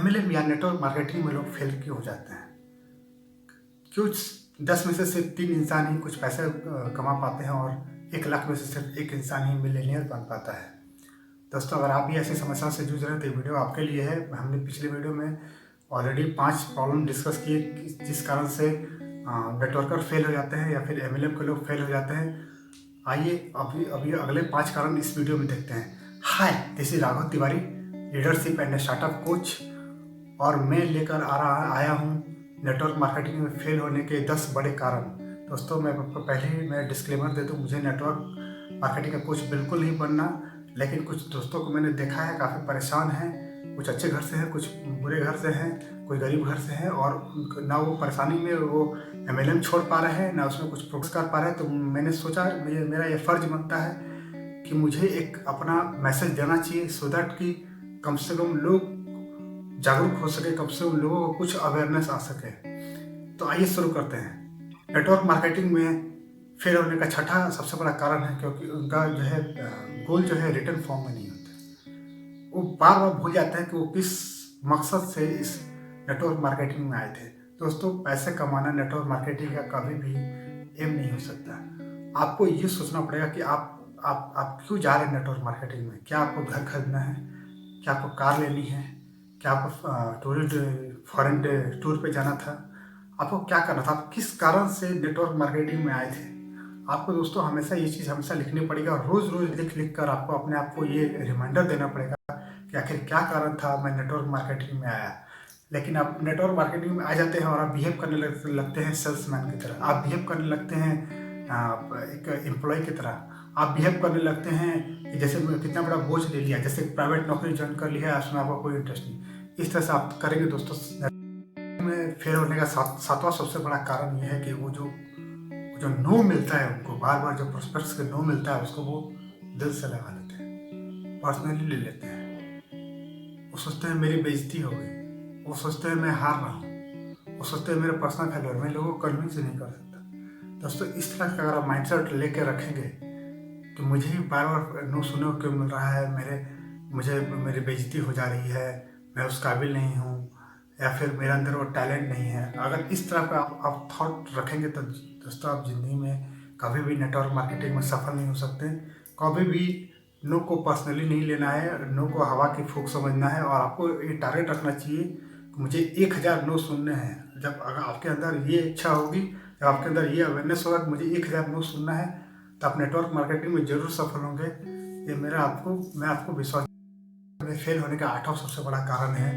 MLM या network marketing में लोग फेल क्यों हो जाते हैं? क्यों 10 में से सिर्फ 3 इंसान ही कुछ पैसे कमा पाते हैं और 1 लाख में से सिर्फ 1 इंसान ही मिलियनेयर बन पाता है? दोस्तों, अगर आप भी ऐसी समस्या से जूझ रहे हैं तो ये वीडियो आपके लिए है। हमने पिछले वीडियो में ऑलरेडी 5 प्रॉब्लम डिस्कस किए जिस कारण से नेटवर्कर फेल हो जाते हैं या फिर एमएलएम के लोग फेल हो जाते हैं। आइए अभी अभी अगले 5 कारण इस वीडियो में देखते हैं। Hi, this is Raghav Tiwari, leadership and startup coach, और मैं लेकर आया हूँ नेटवर्क मार्केटिंग में फेल होने के 10 बड़े कारण। दोस्तों, मैं डिस्क्लेमर दे दूँ, मुझे नेटवर्क मार्केटिंग का कोच बिल्कुल नहीं बनना, लेकिन कुछ दोस्तों को मैंने देखा है काफ़ी परेशान हैं। कुछ अच्छे घर से हैं, कुछ बुरे घर से हैं, कोई गरीब घर से हैं, और ना वो परेशानी में वो एमएलएम छोड़ पा रहे हैं, ना उसमें कुछ प्रोग्रेस कर पा रहे हैं। तो मैंने सोचा मेरा ये फ़र्ज बनता है कि मुझे एक अपना मैसेज देना चाहिए, सो दैट कि कम से कम लोग जागरूक हो सके, कम से कम लोगों को कुछ अवेयरनेस आ सके। तो आइए शुरू करते हैं। नेटवर्क मार्केटिंग में फेल होने का छठा सबसे बड़ा कारण है क्योंकि उनका जो है गोल जो है रिटर्न फॉर्म में नहीं होते। वो बार बार भूल जाते हैं कि वो किस मकसद से इस नेटवर्क मार्केटिंग में आए थे। दोस्तों, पैसे कमाना नेटवर्क मार्केटिंग का कभी भी एम नहीं हो सकता। आपको ये सोचना पड़ेगा कि आप क्यों जा रहे हैं नेटवर्क मार्केटिंग में। क्या आपको घर खरीदना है? क्या आपको कार लेनी है? क्या आपको फॉरेन टूर पे जाना था? आपको क्या करना था? आप किस कारण से नेटवर्क मार्केटिंग में आए थे? आपको दोस्तों हमेशा ये चीज़ हमेशा लिखनी पड़ेगी, और रोज़ रोज़ लिख कर आपको अपने आप को ये रिमाइंडर देना पड़ेगा कि आखिर क्या कारण था मैं नेटवर्क मार्केटिंग में आया। लेकिन आप नेटवर्क मार्केटिंग में आ जाते हैं और आप बिहेव करने लगते हैं सेल्समैन की तरह। आप बिहेव करने लगते हैं एक एम्प्लॉय की तरह। आप बिहेव करने लगते हैं कि जैसे कितना बड़ा बोझ ले लिया, जैसे प्राइवेट नौकरी ज्वाइन कर लिया है, उसमें आपका कोई इंटरेस्ट नहीं। इस तरह से आप करेंगे दोस्तों। में फेल होने का सातवां सबसे बड़ा कारण यह है कि वो जो नो मिलता है उनको, बार बार जो प्रोस्पेक्ट्स के नो मिलता है उसको वो दिल से लगा लेते हैं, पर्सनली ले लेते हैं। वो सोचते हैं मेरी बेइज्जती हो गई, वो सोचते हैं मैं हार रहा हूँ, वो सोचते हैं मेरा पर्सनल फेलियर, मैं लोगों को कन्विंस नहीं कर सकता। दोस्तों, इस तरह का अगर आप माइंडसेट लेके रखेंगे कि मुझे ही बार बार नो सुनने को क्यों मिल रहा है, मेरी बेइज्जती हो जा रही है, मैं उस काबिल नहीं हूँ, या फिर मेरे अंदर वो टैलेंट नहीं है, अगर इस तरह का आप थॉट रखेंगे तो दोस्तों आप ज़िंदगी में कभी भी नेटवर्क मार्केटिंग में सफल नहीं हो सकते। कभी भी नो को पर्सनली नहीं लेना है, नो को हवा की फूंक समझना है, और आपको ये टारगेट रखना चाहिए कि मुझे 1000 नो सुनने हैं। जब अगर आपके अंदर ये इच्छा होगी, जब आपके अंदर ये अवेयरनेस होगा कि मुझे 1000 नो सुनना है, तो आप नेटवर्क मार्केटिंग में ज़रूर सफल होंगे। ये मैं आपको विश्वास। में फेल होने का आठवां सबसे बड़ा कारण है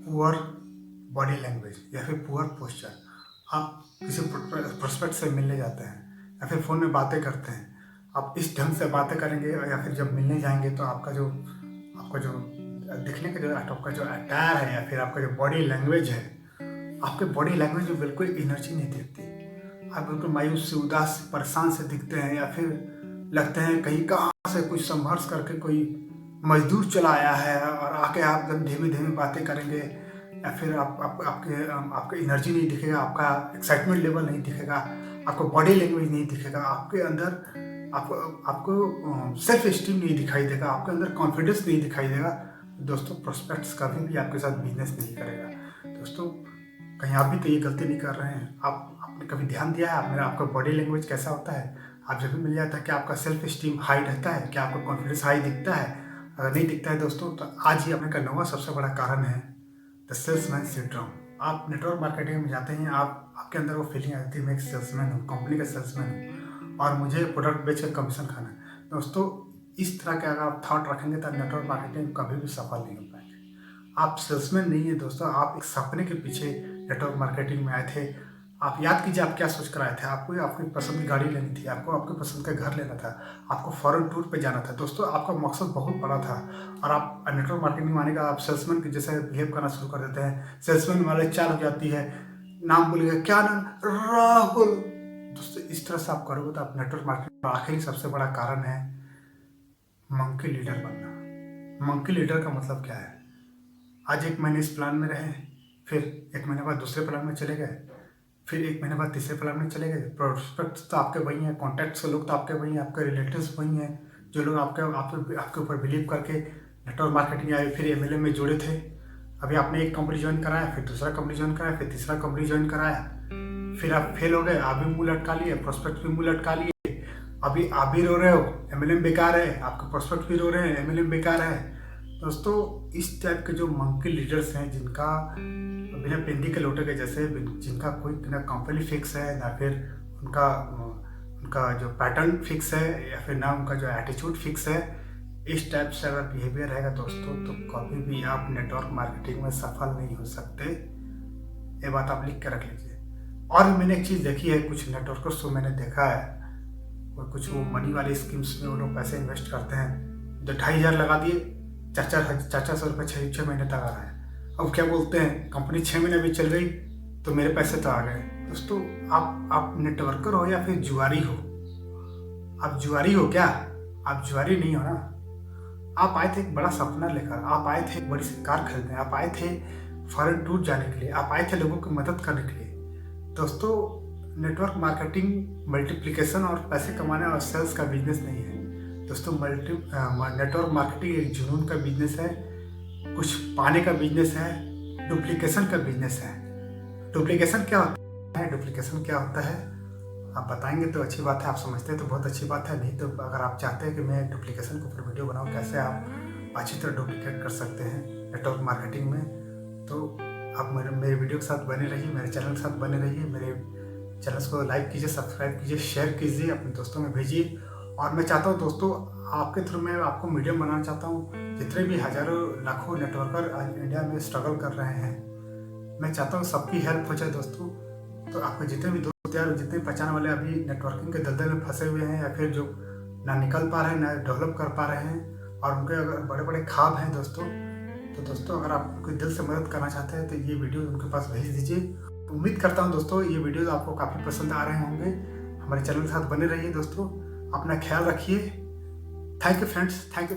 पुअर बॉडी लैंग्वेज या फिर पुअर पोस्चर। आप किसी प्रोस्पेक्ट से मिलने जाते हैं या फिर फ़ोन में बातें करते हैं, आप इस ढंग से बातें करेंगे, या फिर जब मिलने जाएंगे तो आपका जो दिखने का जो आपका जो अटायर है या फिर आपका जो बॉडी लैंग्वेज है, आपके बॉडी लैंग्वेज में बिल्कुल एनर्जी नहीं दिखती। आप बिल्कुल मायूस से, उदास से, परेशान से दिखते हैं, या फिर लगते हैं कहीं कहाँ से कुछ संघर्ष करके कोई मजदूर चला आया है और आके आप एकदम धीमे धीमे बातें करेंगे, या फिर आपके एनर्जी नहीं दिखेगा, आपका एक्साइटमेंट लेवल नहीं दिखेगा, आपको बॉडी लैंग्वेज नहीं दिखेगा, आपके अंदर आपको सेल्फ एस्टीम नहीं दिखाई देगा, आपके अंदर कॉन्फिडेंस नहीं दिखाई देगा। दोस्तों, प्रोस्पेक्ट्स कभी भी आपके साथ बिजनेस नहीं करेगा। दोस्तों, कहीं आप भी तो ये गलती नहीं कर रहे हैं? आपने कभी ध्यान दिया है आपका बॉडी लैंग्वेज कैसा होता है? आप जब भी मिल जाता है क्या आपका सेल्फ एस्टीम हाई रहता है? क्या आपका कॉन्फिडेंस हाई दिखता है? अगर नहीं दिखता है दोस्तों, तो आज ही अपने का नौवां सबसे बड़ा कारण है द सेल्समैन सिंड्रोम। आप नेटवर्क मार्केटिंग में जाते हैं, आपके अंदर वो फीलिंग आती है मैं एक सेल्समैन हूँ, कंपनी का सेल्समैन हूँ, और मुझे प्रोडक्ट बेच कर कमीशन खाना है। दोस्तों, इस तरह के अगर आप थॉट रखेंगे तो नेटवर्क मार्केटिंग कभी भी सफल नहीं हो पाएंगे। आप सेल्समैन नहीं है दोस्तों, आप एक सपने के पीछे नेटवर्क मार्केटिंग में आए थे। आप याद कीजिए आप क्या सोच कर आए थे। आपको आपकी पसंद की गाड़ी लेनी थी, आपको आपके पसंद का घर लेना था, आपको फॉरेन टूर पे जाना था। दोस्तों, आपका मकसद बहुत बड़ा था, और आप नेटवर्क मार्केटिंग में आने का आप सेल्समैन के जैसे बिहेव करना शुरू कर देते हैं। सेल्समैन वाले चाल हो जाती है, नाम बोलिएगा, क्या नाम? राहुल। दोस्तों, इस तरह से आप करोगे तो आप नेटवर्क मार्केटिंग का आखिरी सबसे बड़ा कारण है मंकी लीडर बनना। मंकी लीडर का मतलब क्या है? आज 1 महीने इस प्लान में रहे, फिर 1 महीने बाद दूसरे प्लान में चले गए, फिर 1 महीने बाद तीसरे प्लान में चले गए। प्रोस्पेक्ट्स तो आपके वही हैं, कॉन्टैक्ट्स के लोग तो आपके वही हैं, आपके रिलेटिव्स वही हैं, जो लोग आपके ऊपर बिलीव करके नेटवर्क मार्केटिंग आए फिर एमएलएम में जुड़े थे। अभी आपने एक कंपनी ज्वाइन कराया, फिर दूसरा कंपनी ज्वाइन कराया, फिर तीसरा कंपनी ज्वाइन कराया, फिर आप फेल हो गए, आप भी मुंह लटका लिए, प्रोस्पेक्ट भी मुंह लटका लिए। अभी आप भी रो रहे हो, एमएलएम बेकार है, आपके प्रोस्पेक्ट भी रो रहे हैं, एमएलएम बेकार है। दोस्तों, इस टाइप के जो मंकी लीडर्स हैं, जिनका बिना पिंडी के लोटे के जैसे, जिनका कोई ना कंपनी फिक्स है, ना फिर उनका उनका जो पैटर्न फिक्स है, या फिर ना उनका जो एटीट्यूड फिक्स है, इस टाइप से अगर बिहेवियर रहेगा दोस्तों, तो कभी भी आप नेटवर्क मार्केटिंग में सफल नहीं हो सकते। ये बात आप लिख के रख लीजिए। और भी मैंने एक चीज़ देखी है, कुछ नेटवर्कर्स को मैंने देखा है, और कुछ वो मनी वाले स्कीम्स में वो लोग पैसे इन्वेस्ट करते हैं, जो 2,500 लगा दिए, 400 रुपये 6 महीने तक आ रहा है। अब क्या बोलते हैं, कंपनी 6 महीने भी चल गई तो मेरे पैसे तो आ गए। दोस्तों, आप नेटवर्कर हो या फिर जुआरी हो? आप जुआरी हो क्या? आप जुआरी नहीं हो ना। आप आए थे एक बड़ा सपना लेकर, आप आए थे एक बड़ी सी कार खरीदने, आप आए थे फॉरेन टूर जाने के लिए, आप आए थे लोगों की मदद करने के लिए। दोस्तों, नेटवर्क मार्केटिंग मल्टीप्लिकेशन और पैसे कमाने और सेल्स का बिजनेस नहीं है। दोस्तों, नेटवर्क मार्केटिंग एक जुनून का बिजनेस है, कुछ पाने का बिजनेस है, डुप्लीकेशन का बिजनेस है। डुप्लीकेशन क्या होता है? डुप्लीकेशन क्या होता है आप बताएंगे तो अच्छी बात है, आप समझते हैं तो बहुत अच्छी बात है। नहीं तो अगर आप चाहते हैं कि मैं डुप्लीकेशन के ऊपर वीडियो बनाऊं, कैसे आप अच्छी तरह डुप्लीकेट कर सकते हैं नेटवर्क मार्केटिंग में, तो आप मेरे वीडियो के साथ बने रहिए, मेरे चैनल के साथ बने रहिए। मेरे चैनल्स को लाइक कीजिए, सब्सक्राइब कीजिए, शेयर कीजिए, अपने दोस्तों में भेजिए। और मैं चाहता हूँ दोस्तों, आपके थ्रू मैं आपको मीडियम बनाना चाहता हूँ। जितने भी हज़ारों लाखों नेटवर्कर इंडिया में स्ट्रगल कर रहे हैं, मैं चाहता हूँ सबकी हेल्प हो जाए दोस्तों। तो आपके जितने भी दोस्त यार, जितने पहचान वाले अभी नेटवर्किंग के दलदल में फंसे हुए हैं, या फिर जो ना निकल पा रहे हैं, ना डेवलप कर पा रहे हैं, और उनके अगर बड़े बड़े ख्वाब हैं दोस्तों, तो दोस्तों अगर आप उनके दिल से मदद करना चाहते हैं तो ये वीडियो उनके पास भेज दीजिए। उम्मीद करता हूँ दोस्तों ये वीडियो आपको काफ़ी पसंद आ रहे होंगे। हमारे चैनल के साथ बने रहिए दोस्तों, अपना ख्याल रखिए। Thank you friends, thank you.